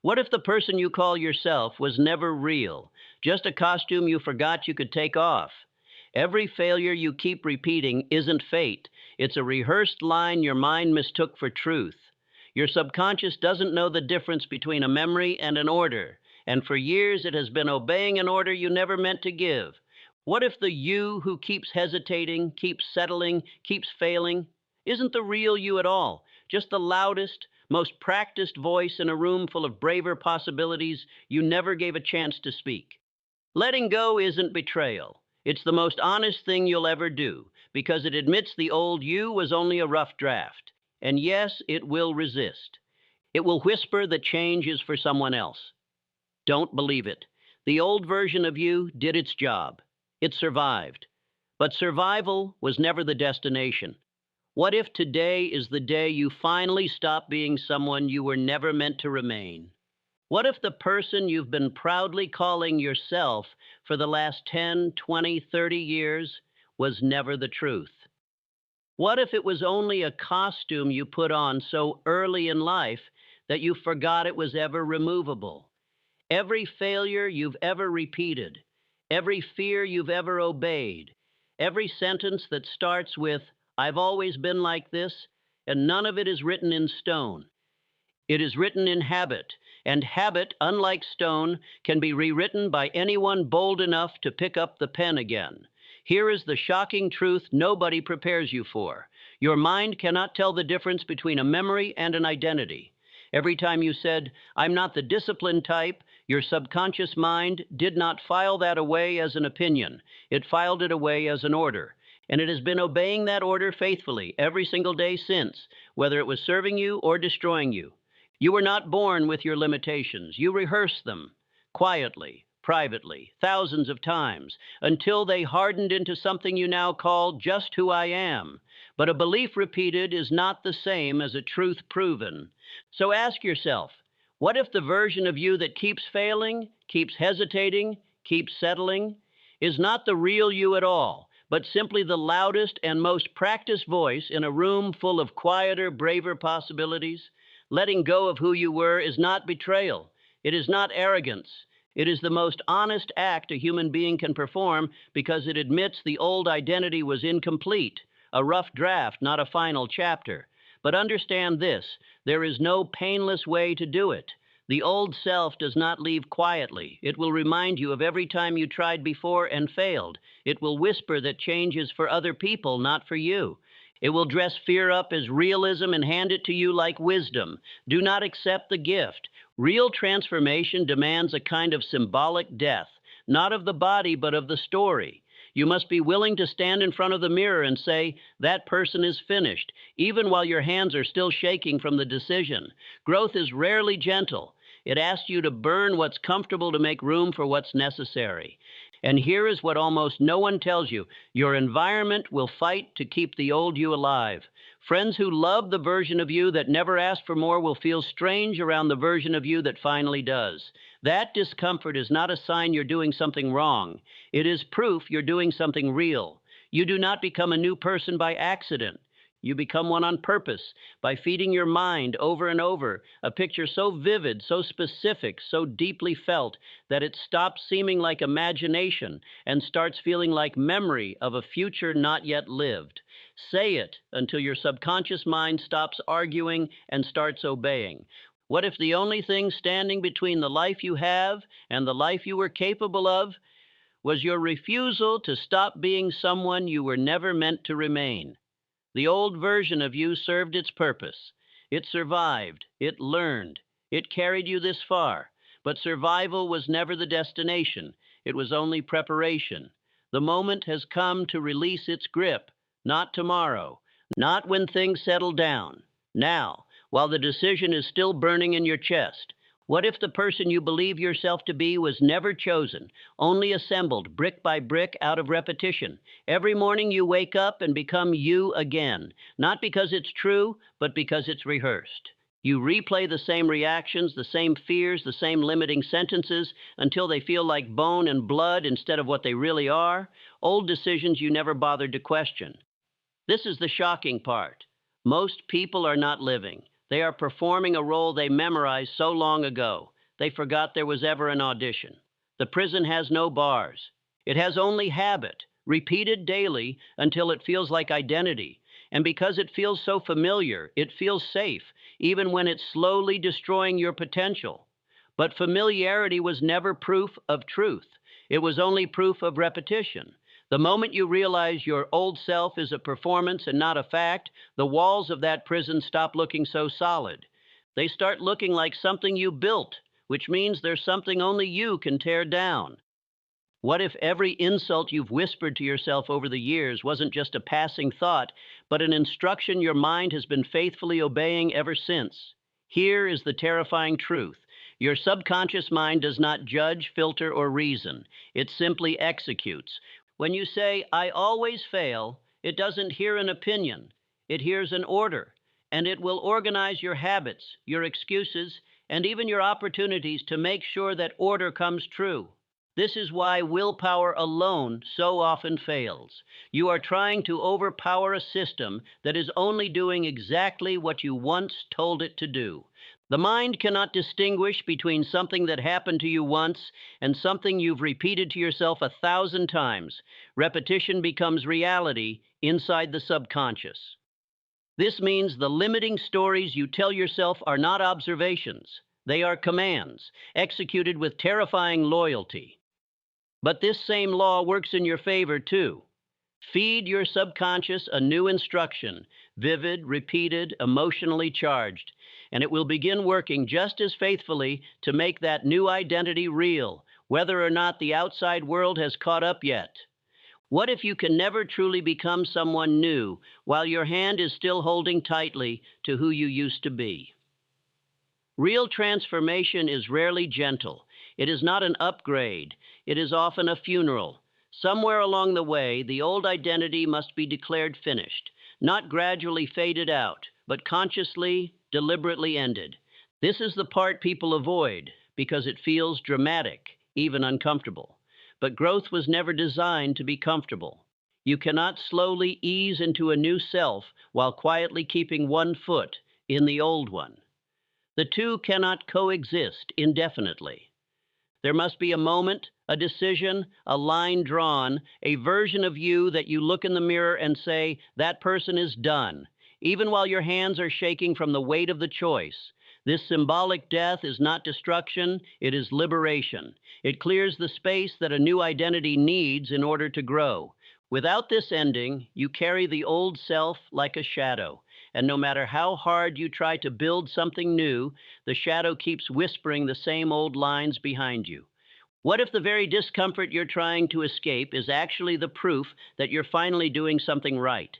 What if the person you call yourself was never real, just a costume you forgot you could take off? Every failure you keep repeating isn't fate, it's a rehearsed line your mind mistook for truth. Your subconscious doesn't know the difference between a memory and an order, and for years it has been obeying an order you never meant to give. What if the you who keeps hesitating, keeps settling, keeps failing, isn't the real you at all, just the loudest, most practiced voice in a room full of braver possibilities you never gave a chance to speak? Letting go isn't betrayal. It's the most honest thing you'll ever do because it admits the old you was only a rough draft. And yes, it will resist. It will whisper that change is for someone else. Don't believe it. The old version of you did its job. It survived. But survival was never the destination. What if today is the day you finally stop being someone you were never meant to remain? What if the person you've been proudly calling yourself for the last 10, 20, 30 years was never the truth? What if it was only a costume you put on so early in life that you forgot it was ever removable? Every failure you've ever repeated, every fear you've ever obeyed, every sentence that starts with, "I've always been like this," and none of it is written in stone. It is written in habit, and habit, unlike stone, can be rewritten by anyone bold enough to pick up the pen again. Here is the shocking truth nobody prepares you for. Your mind cannot tell the difference between a memory and an identity. Every time you said, "I'm not the disciplined type," your subconscious mind did not file that away as an opinion. It filed it away as an order. And it has been obeying that order faithfully every single day since, whether it was serving you or destroying you. You were not born with your limitations. You rehearsed them quietly, privately, thousands of times, until they hardened into something you now call just who I am. But a belief repeated is not the same as a truth proven. So ask yourself, what if the version of you that keeps failing, keeps hesitating, keeps settling, is not the real you at all, but simply the loudest and most practiced voice in a room full of quieter, braver possibilities? Letting go of who you were is not betrayal. It is not arrogance. It is the most honest act a human being can perform because it admits the old identity was incomplete, a rough draft, not a final chapter. But understand this, there is no painless way to do it. The old self does not leave quietly. It will remind you of every time you tried before and failed. It will whisper that change is for other people, not for you. It will dress fear up as realism and hand it to you like wisdom. Do not accept the gift. Real transformation demands a kind of symbolic death, not of the body, but of the story. You must be willing to stand in front of the mirror and say, "That person is finished," even while your hands are still shaking from the decision. Growth is rarely gentle. It asks you to burn what's comfortable to make room for what's necessary. And here is what almost no one tells you. Your environment will fight to keep the old you alive. Friends who love the version of you that never asked for more will feel strange around the version of you that finally does. That discomfort is not a sign you're doing something wrong. It is proof you're doing something real. You do not become a new person by accident. You become one on purpose by feeding your mind over and over a picture so vivid, so specific, so deeply felt that it stops seeming like imagination and starts feeling like memory of a future not yet lived. Say it until your subconscious mind stops arguing and starts obeying. What if the only thing standing between the life you have and the life you were capable of was your refusal to stop being someone you were never meant to remain? The old version of you served its purpose. It survived. It learned. It carried you this far. But survival was never the destination. It was only preparation. The moment has come to release its grip. Not tomorrow. Not when things settle down. Now, while the decision is still burning in your chest. What if the person you believe yourself to be was never chosen, only assembled brick by brick out of repetition? Every morning you wake up and become you again, not because it's true, but because it's rehearsed. You replay the same reactions, the same fears, the same limiting sentences until they feel like bone and blood instead of what they really are, old decisions you never bothered to question. This is the shocking part. Most people are not living. They are performing a role they memorized so long ago. they forgot there was ever an audition. The prison has no bars. It has only habit, repeated daily until it feels like identity. And because it feels so familiar, it feels safe, even when it's slowly destroying your potential. But familiarity was never proof of truth. It was only proof of repetition. The moment you realize your old self is a performance and not a fact, the walls of that prison stop looking so solid. They start looking like something you built, which means there's something only you can tear down. What if every insult you've whispered to yourself over the years wasn't just a passing thought, but an instruction your mind has been faithfully obeying ever since? Here is the terrifying truth. Your subconscious mind does not judge, filter, or reason. It simply executes. When you say, "I always fail," it doesn't hear an opinion. It hears an order. And it will organize your habits, your excuses, and even your opportunities to make sure that order comes true. This is why willpower alone so often fails. You are trying to overpower a system that is only doing exactly what you once told it to do. The mind cannot distinguish between something that happened to you once and something you've repeated to yourself 1,000 times. Repetition becomes reality inside the subconscious. This means the limiting stories you tell yourself are not observations. They are commands, executed with terrifying loyalty. But this same law works in your favor, too. Feed your subconscious a new instruction, vivid, repeated, emotionally charged, and it will begin working just as faithfully to make that new identity real, whether or not the outside world has caught up yet. What if you can never truly become someone new while your hand is still holding tightly to who you used to be? Real transformation is rarely gentle. It is not an upgrade. It is often a funeral. Somewhere along the way, the old identity must be declared finished, not gradually faded out, but consciously, deliberately ended. This is the part people avoid because it feels dramatic, even uncomfortable. But growth was never designed to be comfortable. You cannot slowly ease into a new self while quietly keeping one foot in the old one. The two cannot coexist indefinitely. There must be a moment, a decision, a line drawn, a version of you that you look in the mirror and say, "That person is done," even while your hands are shaking from the weight of the choice. This symbolic death is not destruction, it is liberation. It clears the space that a new identity needs in order to grow. Without this ending, you carry the old self like a shadow. And no matter how hard you try to build something new, the shadow keeps whispering the same old lines behind you. What if the very discomfort you're trying to escape is actually the proof that you're finally doing something right?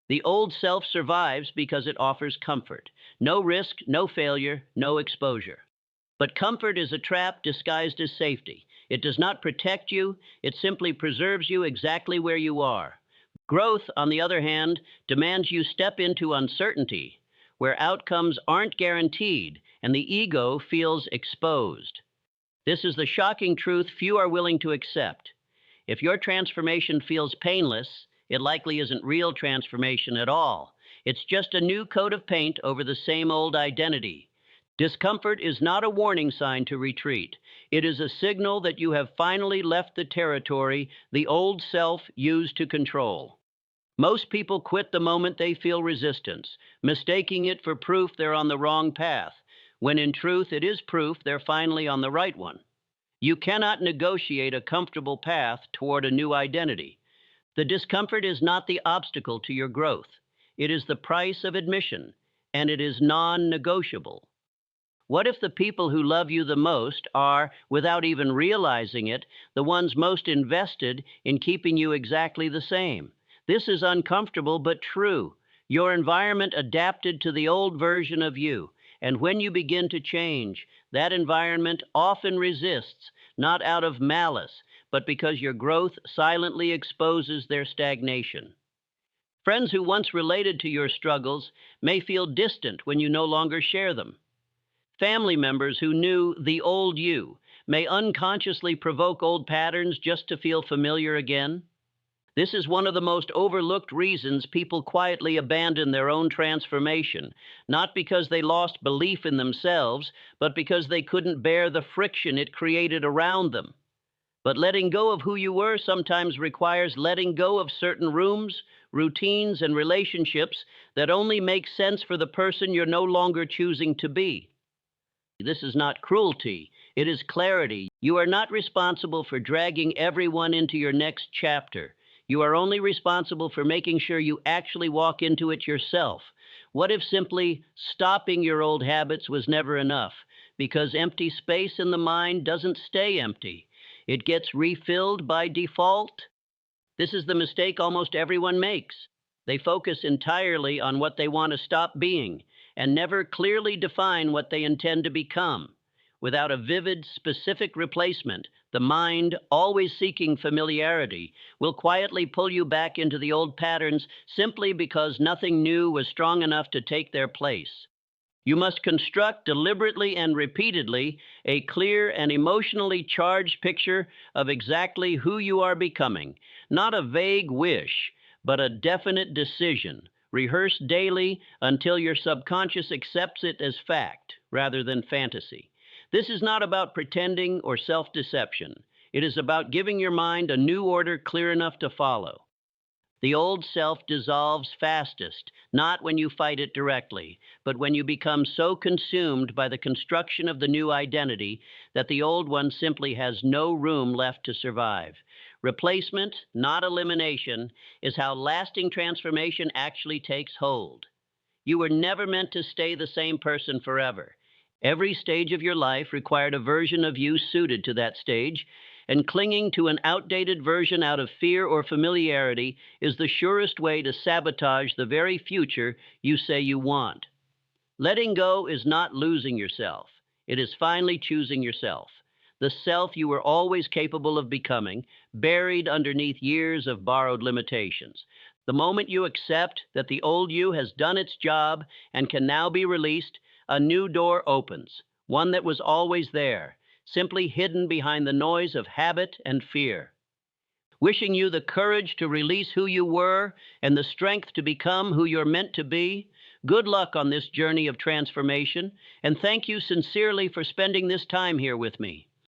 The old self survives because it offers comfort. No risk, no failure, no exposure. But comfort is a trap disguised as safety. It does not protect you, it simply preserves you exactly where you are. Growth, on the other hand, demands you step into uncertainty, where outcomes aren't guaranteed and the ego feels exposed. This is the shocking truth few are willing to accept. If your transformation feels painless, it likely isn't real transformation at all. It's just a new coat of paint over the same old identity. Discomfort is not a warning sign to retreat. It is a signal that you have finally left the territory the old self used to control. Most people quit the moment they feel resistance, mistaking it for proof they're on the wrong path, when in truth it is proof they're finally on the right one. You cannot negotiate a comfortable path toward a new identity. The discomfort is not the obstacle to your growth. It is the price of admission, and it is non-negotiable. What if the people who love you the most are, without even realizing it, the ones most invested in keeping you exactly the same? This is uncomfortable but true. Your environment adapted to the old version of you, and when you begin to change, that environment often resists, not out of malice, but because your growth silently exposes their stagnation. Friends who once related to your struggles may feel distant when you no longer share them. Family members who knew the old you may unconsciously provoke old patterns just to feel familiar again. This is one of the most overlooked reasons people quietly abandon their own transformation, not because they lost belief in themselves, but because they couldn't bear the friction it created around them. But letting go of who you were sometimes requires letting go of certain rooms, routines, and relationships that only make sense for the person you're no longer choosing to be. This is not cruelty, it is clarity. You are not responsible for dragging everyone into your next chapter. You are only responsible for making sure you actually walk into it yourself. What if simply stopping your old habits was never enough? Because empty space in the mind doesn't stay empty, it gets refilled by default. This is the mistake almost everyone makes. They focus entirely on what they want to stop being and never clearly define what they intend to become. Without a vivid, specific replacement, the mind, always seeking familiarity, will quietly pull you back into the old patterns simply because nothing new was strong enough to take their place. You must construct deliberately and repeatedly a clear and emotionally charged picture of exactly who you are becoming, not a vague wish, but a definite decision. Rehearse daily until your subconscious accepts it as fact rather than fantasy. This is not about pretending or self deception. It is about giving your mind a new order clear enough to follow. The old self dissolves fastest, not when you fight it directly, but when you become so consumed by the construction of the new identity that the old one simply has no room left to survive. Replacement, not elimination, is how lasting transformation actually takes hold. You were never meant to stay the same person forever. Every stage of your life required a version of you suited to that stage, and clinging to an outdated version out of fear or familiarity is the surest way to sabotage the very future you say you want. Letting go is not losing yourself, it is finally choosing yourself. The self you were always capable of becoming, buried underneath years of borrowed limitations. The moment you accept that the old you has done its job and can now be released, a new door opens, one that was always there, simply hidden behind the noise of habit and fear. Wishing you the courage to release who you were and the strength to become who you're meant to be. Good luck on this journey of transformation, and thank you sincerely for spending this time here with me.